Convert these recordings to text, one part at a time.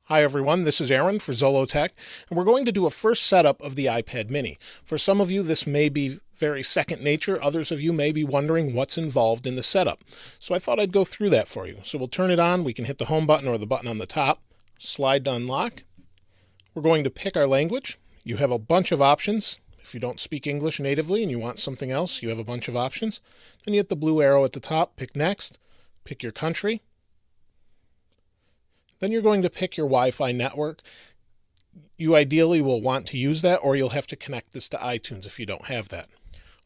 Hi everyone, this is Aaron for Zollotech, and we're going to do a first setup of the iPad mini. For some of you this may be very second nature, others of you may be wondering what's involved in the setup. So I thought I'd go through that for you. So we'll turn it on, we can hit the home button or the button on the top, slide to unlock. We're going to pick our language. You have a bunch of options. If you don't speak English natively and you want something else, you have a bunch of options. Then you hit the blue arrow at the top, pick next, pick your country. Then you're going to pick your Wi-Fi network. You ideally will want to use that, or you'll have to connect this to iTunes if you don't have that.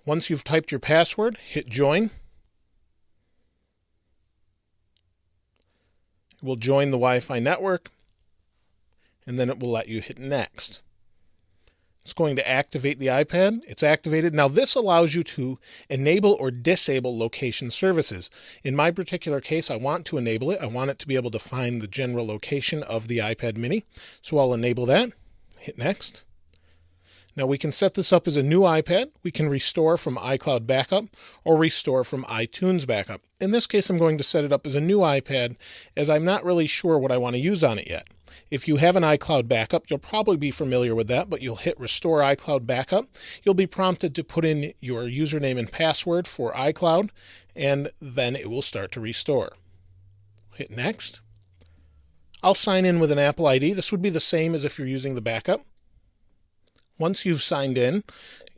Once you've typed your password, hit join. It will join the Wi-Fi network, and then it will let you hit next. It's going to activate the iPad. It's activated. Now this allows you to enable or disable location services. In my particular case, I want to enable it. I want it to be able to find the general location of the iPad mini. So I'll enable that. Hit next. Now we can set this up as a new iPad. We can restore from iCloud backup or restore from iTunes backup. In this case, I'm going to set it up as a new iPad as I'm not really sure what I want to use on it yet. If you have an iCloud backup, you'll probably be familiar with that, but you'll hit Restore iCloud Backup. You'll be prompted to put in your username and password for iCloud, and then it will start to restore. Hit Next. I'll sign in with an Apple ID. This would be the same as if you're using the backup. Once you've signed in,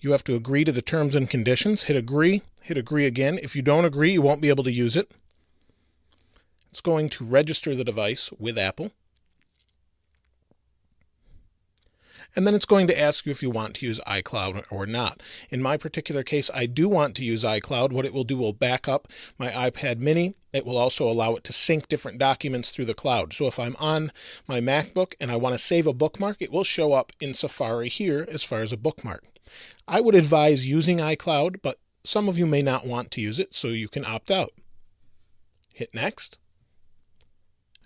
you have to agree to the terms and conditions. Hit Agree again. If you don't agree, you won't be able to use it. It's going to register the device with Apple. And then it's going to ask you if you want to use iCloud or not. In my particular case, I do want to use iCloud. What it will do will back up my iPad mini. It will also allow it to sync different documents through the cloud. So if I'm on my MacBook and I want to save a bookmark, it will show up in Safari here as far as a bookmark. I would advise using iCloud, but some of you may not want to use it, so you can opt out. Hit Next.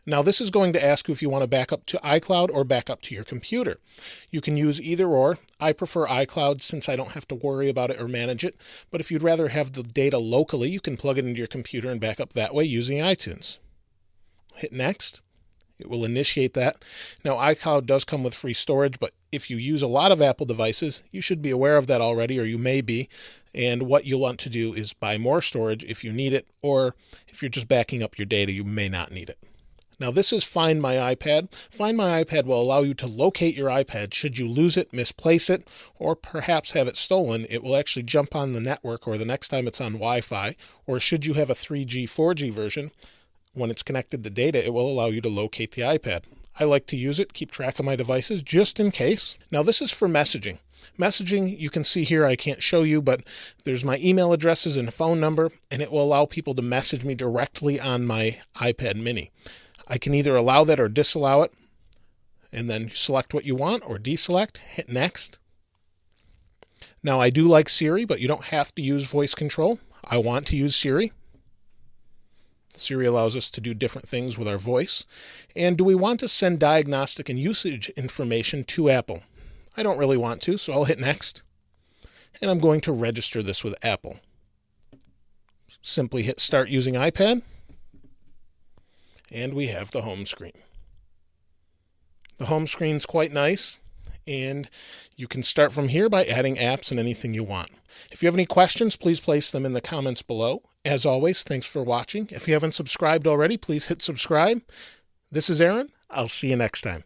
Now this is going to ask you if you want to back up to iCloud or back up to your computer. You can use either or. I prefer iCloud since I don't have to worry about it or manage it. But if you'd rather have the data locally, you can plug it into your computer and back up that way using iTunes. Hit Next. It will initiate that. Now iCloud does come with free storage, but if you use a lot of Apple devices, you should be aware of that already, or you may be. And what you'll want to do is buy more storage if you need it, or if you're just backing up your data, you may not need it. Now this is Find My iPad. Find My iPad will allow you to locate your iPad should you lose it, misplace it, or perhaps have it stolen. It will actually jump on the network or the next time it's on Wi-Fi, or should you have a 3G, 4G version, when it's connected to data, it will allow you to locate the iPad. I like to use it, keep track of my devices just in case. Now this is for messaging. Messaging, you can see here, I can't show you, but there's my email addresses and phone number, and it will allow people to message me directly on my iPad mini. I can either allow that or disallow it, and then select what you want or deselect, hit Next. Now I do like Siri, but you don't have to use voice control. I want to use Siri. Siri allows us to do different things with our voice. And do we want to send diagnostic and usage information to Apple? I don't really want to, so I'll hit Next. And I'm going to register this with Apple. Simply hit Start Using iPad. And we have the home screen. The home screen's quite nice, and you can start from here by adding apps and anything you want. If you have any questions, please place them in the comments below. As always, thanks for watching. If you haven't subscribed already, please hit subscribe. This is Aaron. I'll see you next time.